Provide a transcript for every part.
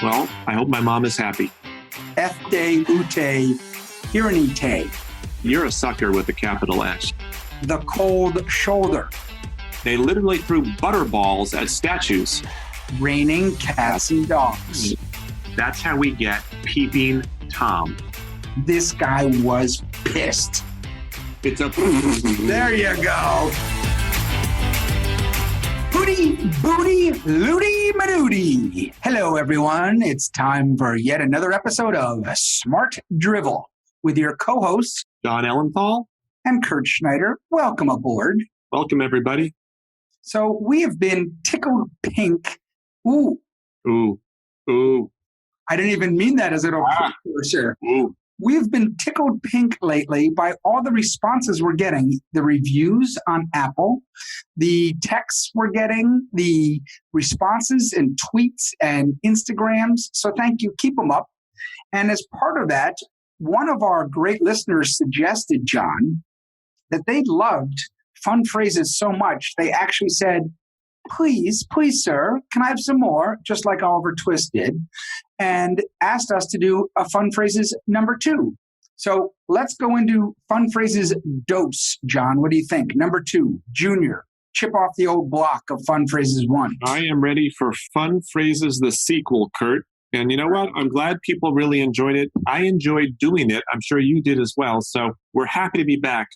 Well, I hope my mom is happy. F-day, ute, hiranite. You're a sucker with a capital S. The cold shoulder. They literally threw butterballs at statues. Raining cats and dogs. That's how we get Peeping Tom. This guy was pissed. It's a... There you go. Hooty, booty, looty, madoody. Hello, everyone. It's time for yet another episode of Smart Drivel with your co-hosts, Jon Ellenthal and Kurt Schneider. Welcome aboard. Welcome, everybody. So we have been tickled pink. Ooh. Ooh. Ooh. I didn't even mean that as an precursor. Ooh. We've been tickled pink lately by all the responses we're getting, the reviews on Apple, the texts we're getting, the responses and tweets and Instagrams. So thank you. Keep them up. And as part of that, one of our great listeners suggested, Jon, that they loved fun phrases so much, they actually said, please, sir, can I have some more? Just like Oliver Twist did, and asked us to do a fun phrases number 2. So let's go into fun phrases dose, Jon. What do you think? Number 2, Junior. Chip off the old block of fun phrases 1. I am ready for Fun Phrases, the sequel, Kurt. And you know what? I'm glad people really enjoyed it. I enjoyed doing it. I'm sure you did as well. So we're happy to be back.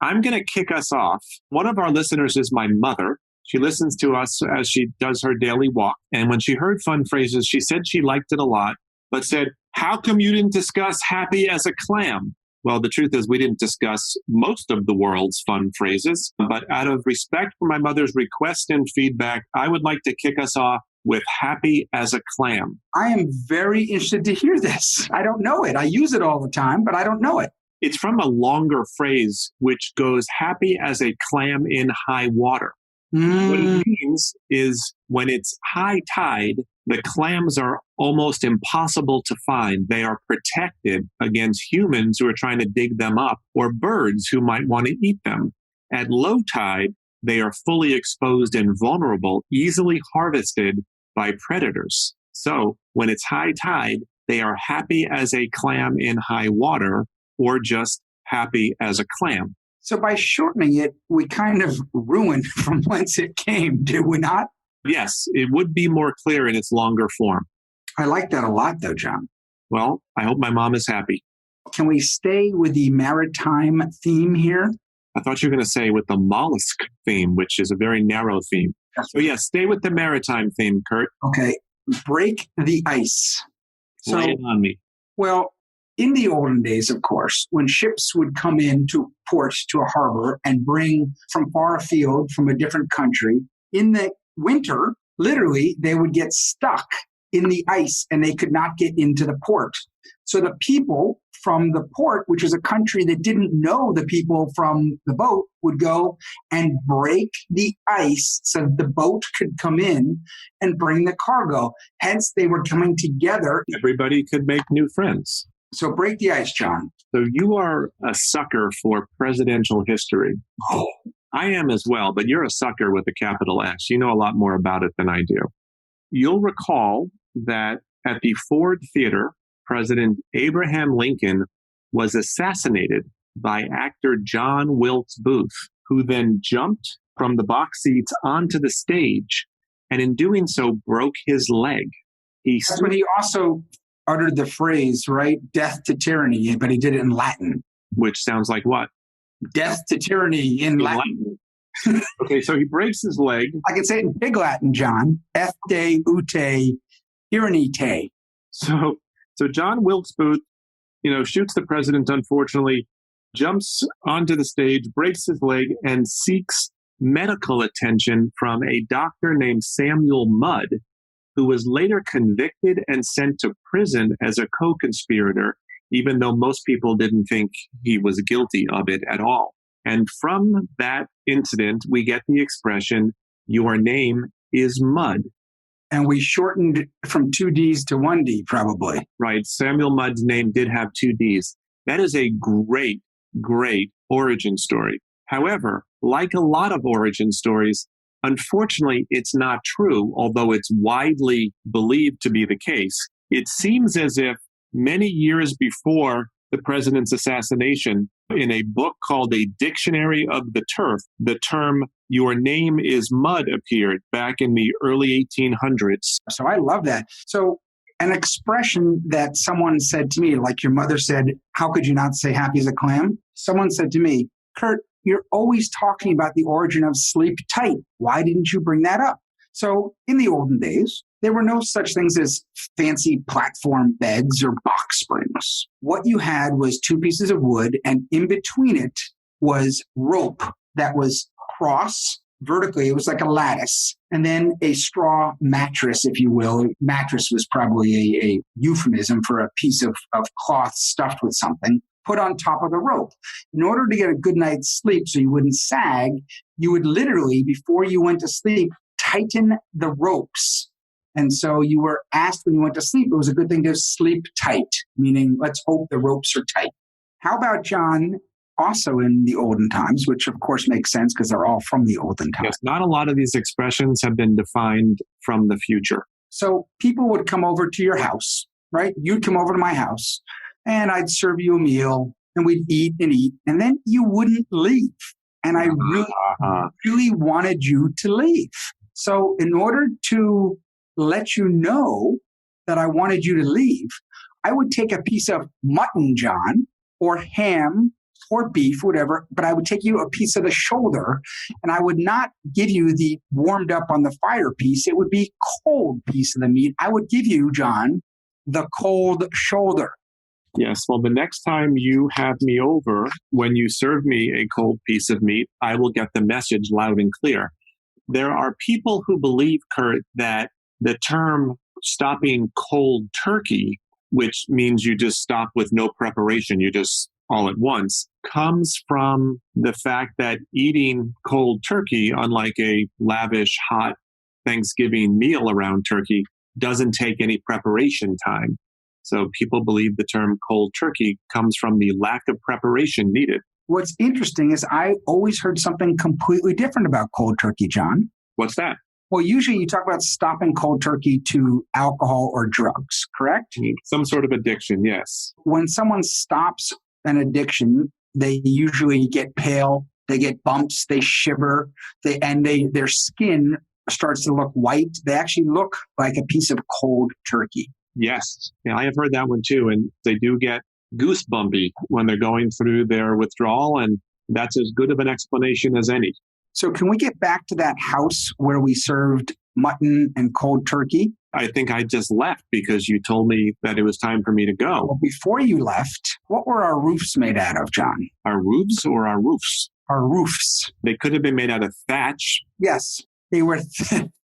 I'm going to kick us off. One of our listeners is my mother. She listens to us as she does her daily walk. And when she heard fun phrases, she said she liked it a lot, but said, how come you didn't discuss happy as a clam? Well, the truth is we didn't discuss most of the world's fun phrases, but out of respect for my mother's request and feedback, I would like to kick us off with happy as a clam. I am very interested to hear this. I don't know it. I use it all the time, but I don't know it. It's from a longer phrase, which goes happy as a clam in high water. What it means is when it's high tide, the clams are almost impossible to find. They are protected against humans who are trying to dig them up or birds who might want to eat them. At low tide, they are fully exposed and vulnerable, easily harvested by predators. So when it's high tide, they are happy as a clam in high water or just happy as a clam. So by shortening it, we kind of ruined from whence it came, do we not? Yes, it would be more clear in its longer form. I like that a lot, though, Jon. Well, I hope my mom is happy. Can we stay with the maritime theme here? I thought you were going to say with the mollusk theme, which is a very narrow theme. So yes, stay with the maritime theme, Kurt. Okay. Break the ice. Lay it on me. Well, in the olden days, of course, when ships would come into port to a harbor and bring from far afield from a different country, in the winter, literally, they would get stuck in the ice and they could not get into the port. So the people from the port, which was a country that didn't know the people from the boat, would go and break the ice so that the boat could come in and bring the cargo. Hence, they were coming together. Everybody could make new friends. So break the ice, Jon. So you are a sucker for presidential history. Oh. I am as well, but you're a sucker with a capital S. You know a lot more about it than I do. You'll recall that at the Ford Theater, President Abraham Lincoln was assassinated by actor John Wilkes Booth, who then jumped from the box seats onto the stage, and in doing so broke his leg. That's when he also uttered the phrase, right? Death to tyranny, but he did it in Latin. Which sounds like what? Death to tyranny in Latin. Okay, so he breaks his leg. I can say it in Big Latin, Jon. F-day, ute, hiranite. So John Wilkes Booth, shoots the president, unfortunately, jumps onto the stage, breaks his leg, and seeks medical attention from a doctor named Samuel Mudd, who was later convicted and sent to prison as a co-conspirator, even though most people didn't think he was guilty of it at all. And from that incident, we get the expression, your name is Mudd. And we shortened from 2 Ds to 1 D, probably. Right. Samuel Mudd's name did have 2 Ds. That is a great, great origin story. However, like a lot of origin stories, unfortunately, it's not true, although it's widely believed to be the case. It seems as if many years before the president's assassination, in a book called A Dictionary of the Turf, the term "your name is mud" appeared back in the early 1800s. So I love that. So an expression that someone said to me, like your mother said, how could you not say happy as a clam? Someone said to me, Kurt, you're always talking about the origin of sleep tight. Why didn't you bring that up? So in the olden days, there were no such things as fancy platform beds or box springs. What you had was two pieces of wood, and in between it was rope that was cross vertically. It was like a lattice, and then a straw mattress, if you will. Mattress was probably a euphemism for a piece of cloth stuffed with something, put on top of the rope. In order to get a good night's sleep so you wouldn't sag, you would literally, before you went to sleep, tighten the ropes. And so you were asked when you went to sleep, it was a good thing to sleep tight, meaning let's hope the ropes are tight. How about, John, also in the olden times, which of course makes sense because they're all from the olden times. Yes, not a lot of these expressions have been defined from the future. So people would come over to your house, right? You'd come over to my house and I'd serve you a meal and we'd eat, and then you wouldn't leave. And I really wanted you to leave. So in order to let you know that I wanted you to leave, I would take a piece of mutton, John, or ham or beef, whatever, but I would take you a piece of the shoulder, and I would not give you the warmed up on the fire piece. It would be cold piece of the meat. I would give you, John, the cold shoulder. Yes, well, the next time you have me over, when you serve me a cold piece of meat, I will get the message loud and clear. There are people who believe, Kurt, that the term stopping cold turkey, which means you just stop with no preparation, you just all at once, comes from the fact that eating cold turkey, unlike a lavish, hot Thanksgiving meal around turkey, doesn't take any preparation time. So people believe the term cold turkey comes from the lack of preparation needed. What's interesting is I always heard something completely different about cold turkey, John. What's that? Well, usually you talk about stopping cold turkey to alcohol or drugs, correct? Some sort of addiction, yes. When someone stops an addiction, they usually get pale, they get bumps, they shiver, their skin starts to look white. They actually look like a piece of cold turkey. Yes, yeah, I have heard that one too. And they do get goosebumpy when they're going through their withdrawal. And that's as good of an explanation as any. So can we get back to that house where we served mutton and cold turkey? I think I just left because you told me that it was time for me to go. Well, before you left, what were our roofs made out of, John? Our roofs or our roofs? Our roofs. They could have been made out of thatch. Yes, they were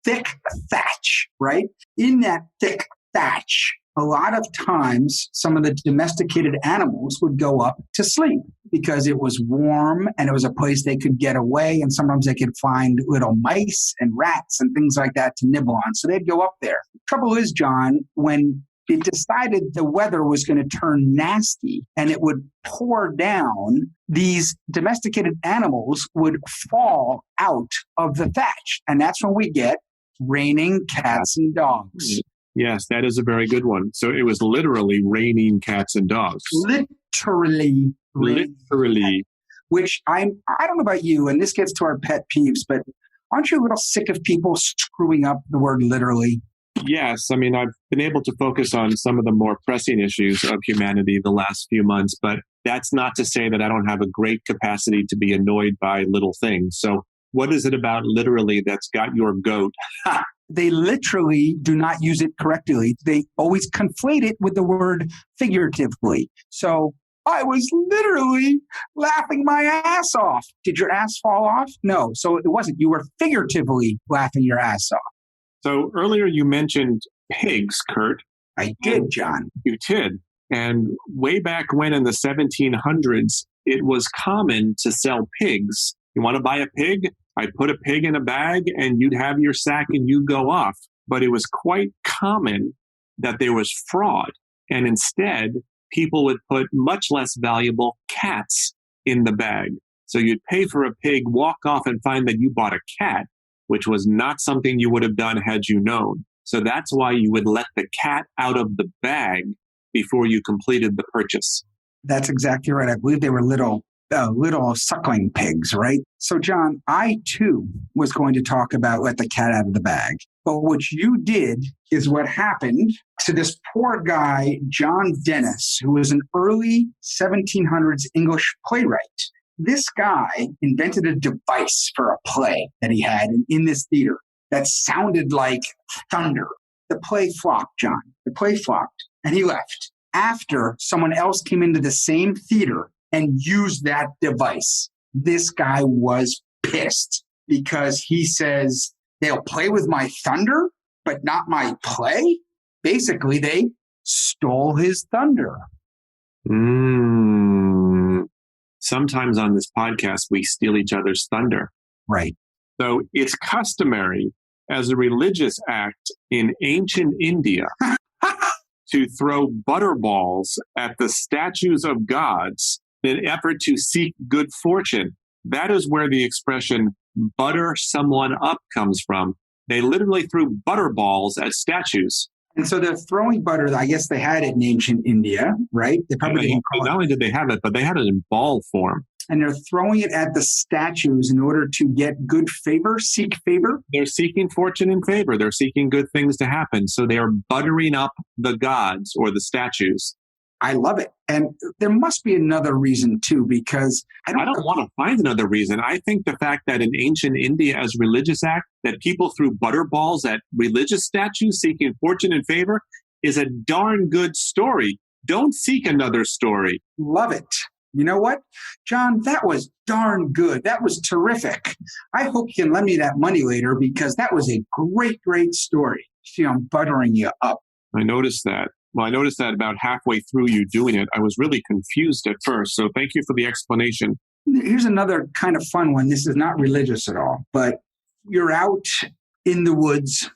thick thatch, right? In that thick thatch, a lot of times some of the domesticated animals would go up to sleep because it was warm and it was a place they could get away, and sometimes they could find little mice and rats and things like that to nibble on. So they'd go up there. Trouble is, John, when it decided the weather was going to turn nasty and it would pour down, these domesticated animals would fall out of the thatch. And that's when we get raining cats and dogs. Yes, that is a very good one. So it was literally raining cats and dogs. Literally. Which I don't know about you, and this gets to our pet peeves, but aren't you a little sick of people screwing up the word literally? Yes. I mean, I've been able to focus on some of the more pressing issues of humanity the last few months, but that's not to say that I don't have a great capacity to be annoyed by little things. So what is it about literally that's got your goat? They literally do not use it correctly. They always conflate it with the word figuratively. So I was literally laughing my ass off. Did your ass fall off? No. So it wasn't. You were figuratively laughing your ass off. So earlier you mentioned pigs, Kurt. I did, John. You did. And way back when in the 1700s, it was common to sell pigs. You want to buy a pig? I put a pig in a bag and you'd have your sack and you'd go off. But it was quite common that there was fraud. And instead, people would put much less valuable cats in the bag. So you'd pay for a pig, walk off and find that you bought a cat, which was not something you would have done had you known. So that's why you would let the cat out of the bag before you completed the purchase. That's exactly right. I believe they were little suckling pigs, right? So, John, I too was going to talk about let the cat out of the bag. But what you did is what happened to this poor guy, John Dennis, who was an early 1700s English playwright. This guy invented a device for a play that he had in this theater that sounded like thunder. The play flopped, John. The play flopped, and he left after someone else came into the same theater and used that device. This guy was pissed because he says, they'll play with my thunder, but not my play? Basically, they stole his thunder. Sometimes on this podcast, we steal each other's thunder. Right. So it's customary as a religious act in ancient India to throw butterballs at the statues of gods in an effort to seek good fortune. That is where the expression butter someone up comes from. They literally threw butterballs at statues. And so they're throwing butter. I guess they had it in ancient India, right? They probably didn't call not only did they have it, but they had it in ball form. And they're throwing it at the statues in order to get good favor, seek favor. They're seeking fortune and favor. They're seeking good things to happen. So they are buttering up the gods or the statues. I love it. And there must be another reason too, because I don't want to find another reason. I think the fact that in ancient India as religious act, that people threw butterballs at religious statues seeking fortune and favor is a darn good story. Don't seek another story. Love it. You know what, John, that was darn good. That was terrific. I hope you can lend me that money later because that was a great, great story. See, I'm buttering you up. I noticed that. Well, I noticed that about halfway through you doing it. I was really confused at first. So thank you for the explanation. Here's another kind of fun one. This is not religious at all, but you're out in the woods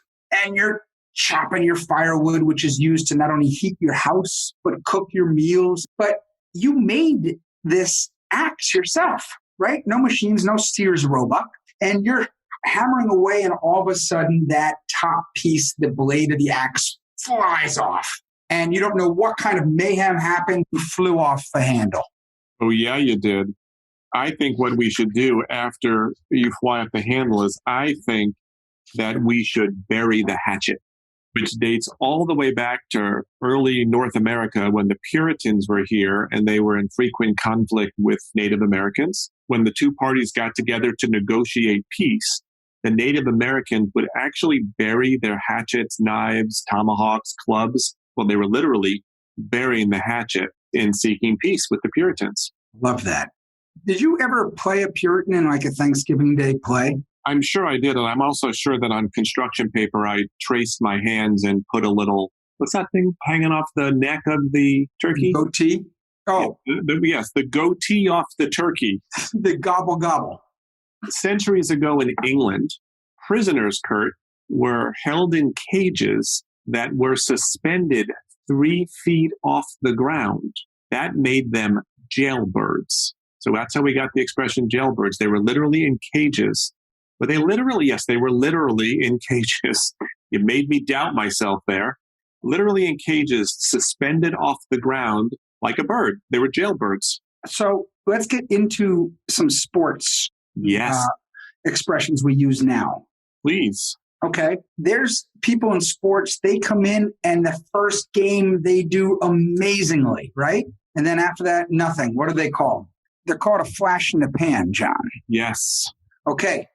and you're chopping your firewood, which is used to not only heat your house, but cook your meals. But you made this axe yourself, right? No machines, no Sears Roebuck. And you're hammering away and all of a sudden that top piece, the blade of the axe, flies off. And you don't know what kind of mayhem happened. You flew off the handle. Oh, yeah, you did. I think what we should do after you fly off the handle is I think that we should bury the hatchet, which dates all the way back to early North America when the Puritans were here and they were in frequent conflict with Native Americans. When the two parties got together to negotiate peace, the Native Americans would actually bury their hatchets, knives, tomahawks, clubs. Well, they were literally burying the hatchet in seeking peace with the Puritans. Love that. Did you ever play a Puritan in like a Thanksgiving Day play? I'm sure I did. And I'm also sure that on construction paper, I traced my hands and put a little, what's that thing hanging off the neck of the turkey? Goatee? Oh. Yes, the goatee off the turkey. The gobble gobble. Centuries ago in England, prisoners, Kurt, were held in cages that were suspended 3 feet off the ground. That made them jailbirds. So that's how we got the expression jailbirds. They were literally in cages. But they literally, yes, they were literally in cages. You made me doubt myself there. Literally in cages, suspended off the ground like a bird. They were jailbirds. So let's get into some sports expressions we use now. Please. Okay. There's people in sports, they come in and the first game they do amazingly, right? And then after that, nothing. What are they called? They're called a flash in the pan, John. Yes. Okay.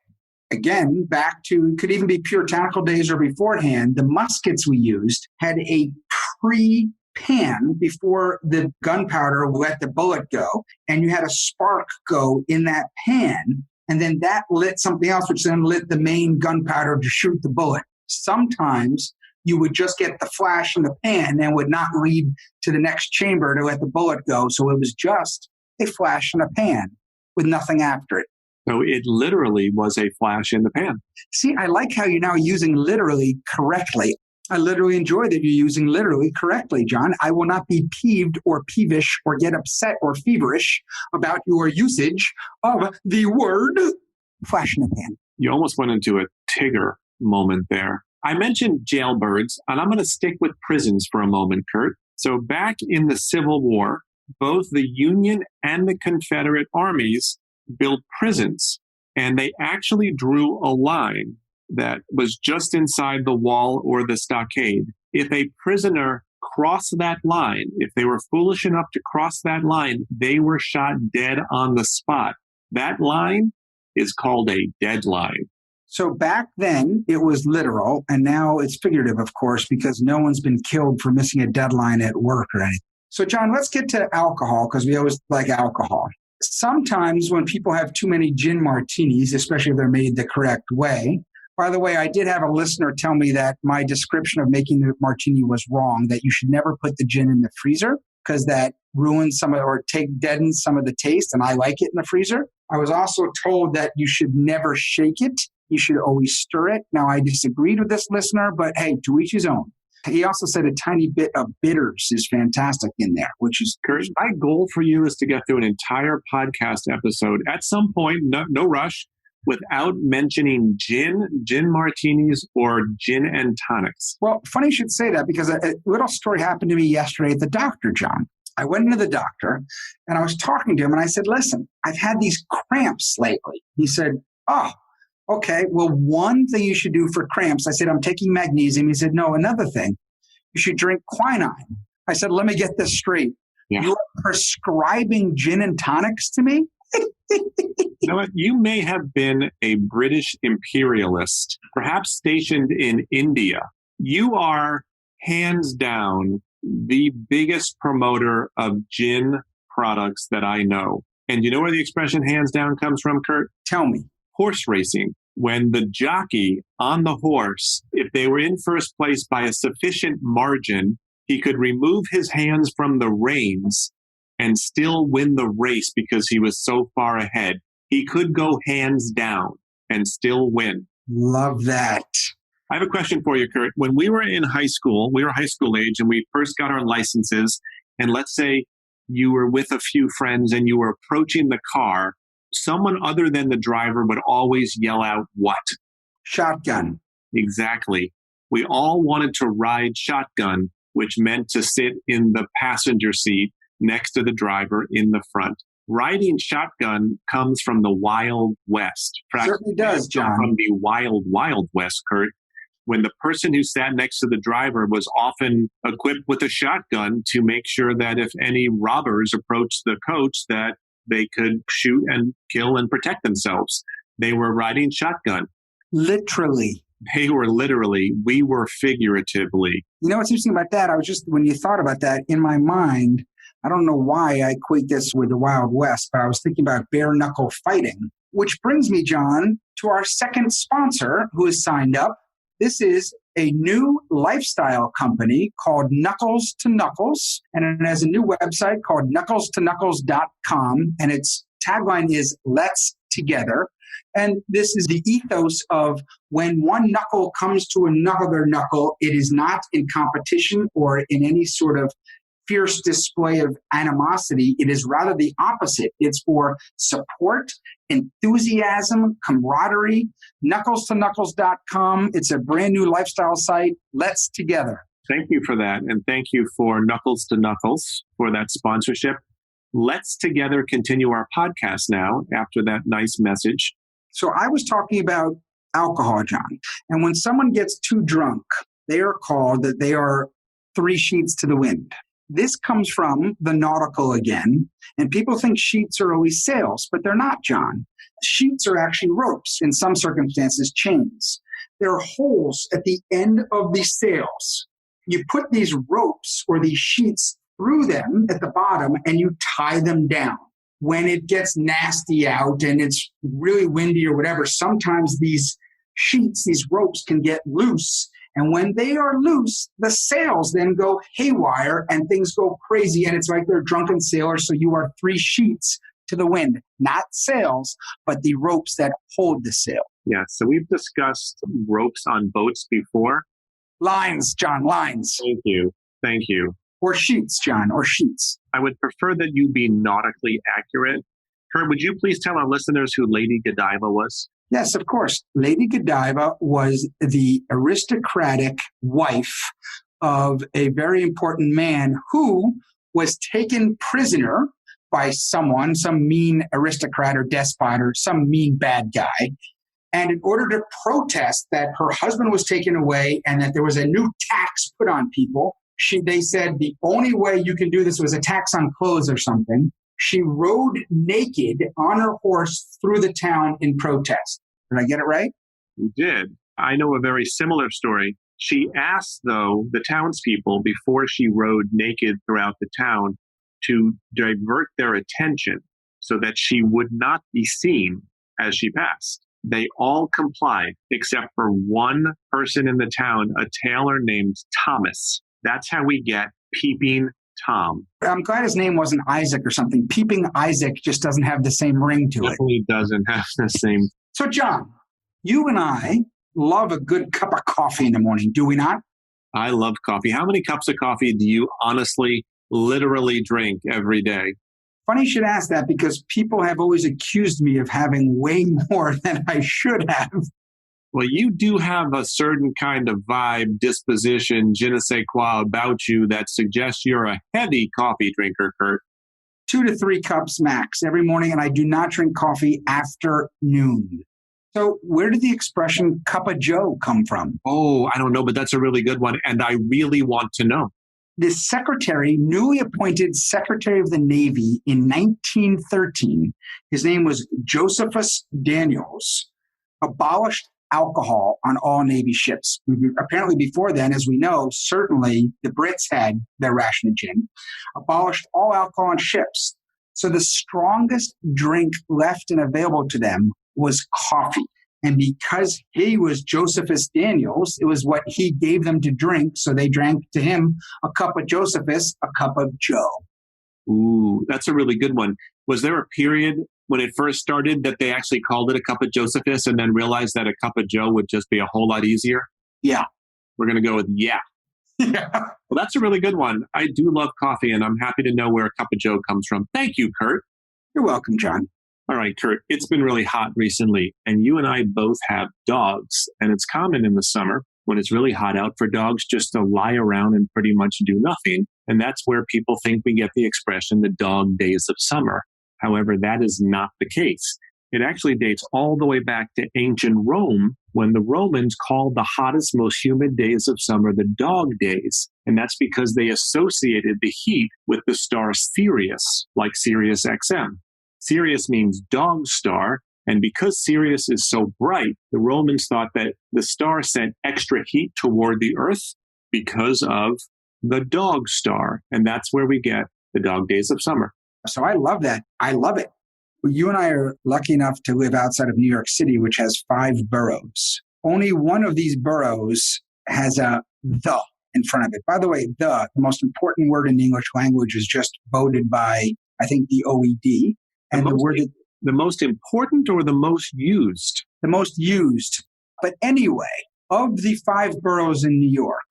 Again, back to, could even be puritanical days or beforehand, the muskets we used had a pre-pan before the gunpowder let the bullet go, and you had a spark go in that pan, and then that lit something else, which then lit the main gunpowder to shoot the bullet. Sometimes you would just get the flash in the pan and would not lead to the next chamber to let the bullet go, so it was just a flash in a pan with nothing after it. So it literally was a flash in the pan. See, I like how you're now using literally correctly. I literally enjoy that you're using literally correctly, John. I will not be peeved or peevish or get upset or feverish about your usage of the word flash in the pan. You almost went into a Tigger moment there. I mentioned jailbirds, and I'm going to stick with prisons for a moment, Kurt. So back in the Civil War, both the Union and the Confederate armies built prisons, and they actually drew a line that was just inside the wall or the stockade. If a prisoner crossed that line, if they were foolish enough to cross that line, they were shot dead on the spot. That line is called a deadline. So back then it was literal, and now it's figurative, of course, because no one's been killed for missing a deadline at work or anything. So John, let's get to alcohol, because we always like alcohol. Sometimes when people have too many gin martinis, especially if they're made the correct way. By the way, I did have a listener tell me that my description of making the martini was wrong, that you should never put the gin in the freezer because that ruins some of, or deadens some of the taste, and I like it in the freezer. I was also told that you should never shake it. You should always stir it. Now, I disagreed with this listener, but hey, to each his own. He also said a tiny bit of bitters is fantastic in there, which is... Kurt, my goal for you is to get through an entire podcast episode at some point, no rush, without mentioning gin martinis, or gin and tonics. Well, funny you should say that, because a little story happened to me yesterday at the doctor, John. I went into the doctor and I was talking to him and I said, listen, I've had these cramps lately. He said, oh, okay, well, one thing you should do for cramps. I said, I'm taking magnesium. He said, no, another thing, you should drink quinine. I said, let me get this straight. Yeah. You're prescribing gin and tonics to me? You know what? You may have been a British imperialist, perhaps stationed in India. You are hands down the biggest promoter of gin products that I know. And you know where the expression hands down comes from, Kurt? Tell me. Horse racing. When the jockey on the horse, if they were in first place by a sufficient margin, he could remove his hands from the reins and still win the race because he was so far ahead. He could go hands down and still win. Love that. I have a question for you, Kurt. When we were in high school, we were high school age and we first got our licenses, and let's say you were with a few friends and you were approaching the car, someone other than the driver would always yell out what? Shotgun. Exactly. We all wanted to ride shotgun, which meant to sit in the passenger seat next to the driver in the front. Riding shotgun comes from the Wild West. Certainly does, John. From the Wild, Wild West, Kurt, when the person who sat next to the driver was often equipped with a shotgun to make sure that if any robbers approached the coach, that they could shoot and kill and protect themselves. They were riding shotgun. Literally. They were literally. We were figuratively. You know what's interesting about that? When you thought about that, in my mind, I don't know why I equate this with the Wild West, but I was thinking about bare knuckle fighting, which brings me, John, to our second sponsor who has signed up. This is a new lifestyle company called Knuckles to Knuckles, and it has a new website called knucklestoKnuckles.com, and its tagline is Let's Together. And this is the ethos of when one knuckle comes to another knuckle, it is not in competition or in any sort of fierce display of animosity. It is rather the opposite. It's for support, enthusiasm, camaraderie. KnucklestoKnuckles.com. It's a brand new lifestyle site. Let's Together. Thank you for that. And thank you for Knuckles to Knuckles for that sponsorship. Let's together continue our podcast now after that nice message. So I was talking about alcohol, John. And when someone gets too drunk, they are called that they are 3 sheets to the wind. This comes from the nautical again, and people think sheets are always sails, but they're not, John. Sheets are actually ropes, in some circumstances, chains. There are holes at the end of the sails. You put these ropes or these sheets through them at the bottom, and you tie them down. When it gets nasty out and it's really windy or whatever, sometimes these sheets, these ropes can get loose. And when they are loose, the sails then go haywire and things go crazy. And it's like they're drunken sailors. So you are 3 sheets to the wind, not sails, but the ropes that hold the sail. Yeah. So we've discussed ropes on boats before. Lines, John, lines. Thank you. Thank you. Or sheets, John, or sheets. I would prefer that you be nautically accurate. Kurt, would you please tell our listeners who Lady Godiva was? Yes, of course. Lady Godiva was the aristocratic wife of a very important man who was taken prisoner by someone, some mean aristocrat or despot or some mean bad guy. And in order to protest that her husband was taken away and that there was a new tax put on people, they said the only way you can do this was a tax on clothes or something. She rode naked on her horse through the town in protest. Did I get it right? You did. I know a very similar story. She asked, though, the townspeople before she rode naked throughout the town to divert their attention so that she would not be seen as she passed. They all complied except for one person in the town, a tailor named Thomas. That's how we get Peeping Tom. I'm glad his name wasn't Isaac or something. Peeping Isaac just doesn't have the same ring to it. Definitely doesn't have the same. So, John, you and I love a good cup of coffee in the morning, do we not? I love coffee. How many cups of coffee do you honestly, literally drink every day? Funny you should ask that because people have always accused me of having way more than I should have. Well, you do have a certain kind of vibe, disposition, je ne sais quoi about you that suggests you're a heavy coffee drinker, Kurt. 2 to 3 cups max every morning, and I do not drink coffee after noon. So where did the expression cup of joe come from? Oh, I don't know, but that's a really good one, and I really want to know. The secretary, newly appointed Secretary of the Navy in 1913, his name was Josephus Daniels, abolished alcohol on all Navy ships. Apparently before then, as we know, certainly the Brits had their ration of gin, abolished all alcohol on ships. So the strongest drink left and available to them was coffee. And because he was Josephus Daniels, it was what he gave them to drink. So they drank to him a cup of Josephus, a cup of Joe. Ooh, that's a really good one. Was there a period when it first started that they actually called it a cup of Josephus and then realized that a cup of Joe would just be a whole lot easier? Yeah. We're going to go with yeah. Yeah. Well, that's a really good one. I do love coffee, and I'm happy to know where a cup of Joe comes from. Thank you, Kurt. You're welcome, John. All right, Kurt, it's been really hot recently, and you and I both have dogs, and it's common in the summer when it's really hot out for dogs just to lie around and pretty much do nothing. And that's where people think we get the expression the dog days of summer. However, that is not the case. It actually dates all the way back to ancient Rome when the Romans called the hottest, most humid days of summer the dog days. And that's because they associated the heat with the star Sirius, like Sirius XM. Sirius means dog star, and because Sirius is so bright, the Romans thought that the star sent extra heat toward the Earth because of the dog star, and that's where we get the dog days of summer. So I love that. I love it. You and I are lucky enough to live outside of New York City, which has 5 boroughs. Only one of these boroughs has a the in front of it. By the way, the most important word in the English language is just voted by, I think, the OED. And the most important or the most used? The most used. But anyway, of the 5 boroughs in New York,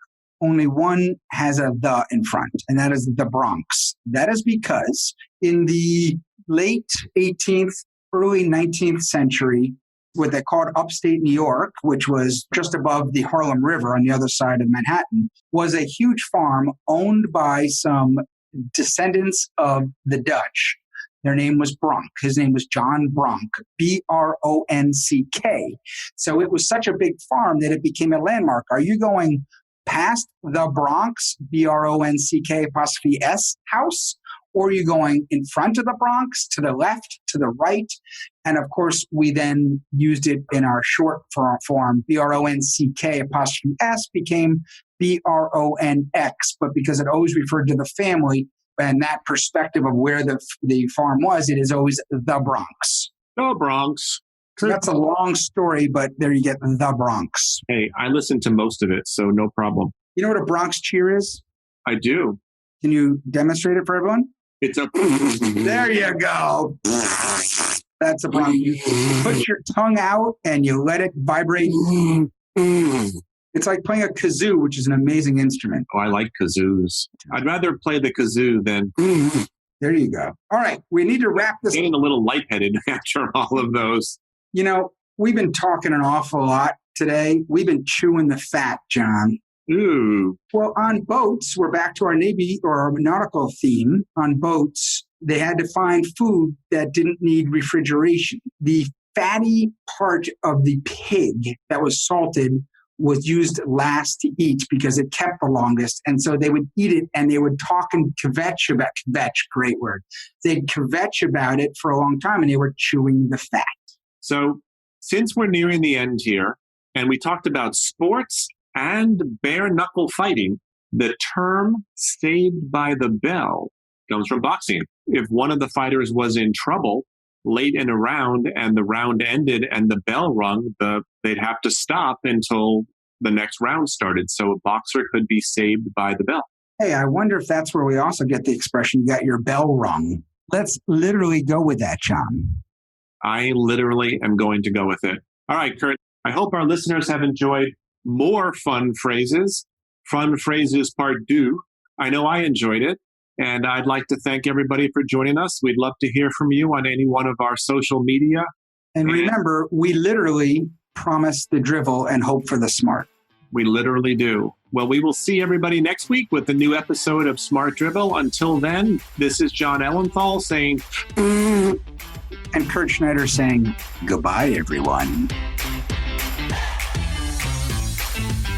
only one has a the in front, and that is the Bronx. That is because in the late 18th, early 19th century, what they called upstate New York, which was just above the Harlem River on the other side of Manhattan, was a huge farm owned by some descendants of the Dutch. Their name was Bronk. His name was John Bronk, B-R-O-N-C-K. So it was such a big farm that it became a landmark. Are you going past the Bronx, B-R-O-N-C-K'-S house? Or are you going in front of the Bronx, to the left, to the right? And of course, we then used it in our short form, B-R-O-N-C-K'-S became B-R-O-N-X. But because it always referred to the family, and that perspective of where the farm was, it is always the Bronx. The Bronx. So that's a long story, but there you get the Bronx. Hey, I listened to most of it, so no problem. You know what a Bronx cheer is? I do. Can you demonstrate it for everyone? It's a... There you go. That's a Bronx. You put your tongue out and you let it vibrate. It's like playing a kazoo, which is an amazing instrument. Oh, I like kazoos. I'd rather play the kazoo than... There you go. All right. We need to wrap this. Getting a little lightheaded after all of those. You know, We've been talking an awful lot today. We've been chewing the fat, Jon. Ooh. Well, on boats, we're back to our Navy or our nautical theme. On boats, they had to find food that didn't need refrigeration. The fatty part of the pig that was salted was used last to eat because it kept the longest. And so they would eat it and they would talk and kvetch about, great word. They'd kvetch about it for a long time and they were chewing the fat. So since we're nearing the end here and we talked about sports and bare knuckle fighting, the term saved by the bell comes from boxing. If one of the fighters was in trouble late in a round and the round ended and the bell rung, they'd have to stop until the next round started. So a boxer could be saved by the bell. Hey, I wonder if that's where we also get the expression, you got your bell rung. Let's literally go with that, Jon. I literally am going to go with it. All right, Kurt, I hope our listeners have enjoyed more fun phrases. Fun phrases part 2. I know I enjoyed it. And I'd like to thank everybody for joining us. We'd love to hear from you on any one of our social media. And remember, we literally promise the drivel and hope for the smart. We literally do. Well, we will see everybody next week with a new episode of Smart Drivel. Until then, this is Jon Ellenthal saying, and Kurt Schneider saying, goodbye, everyone.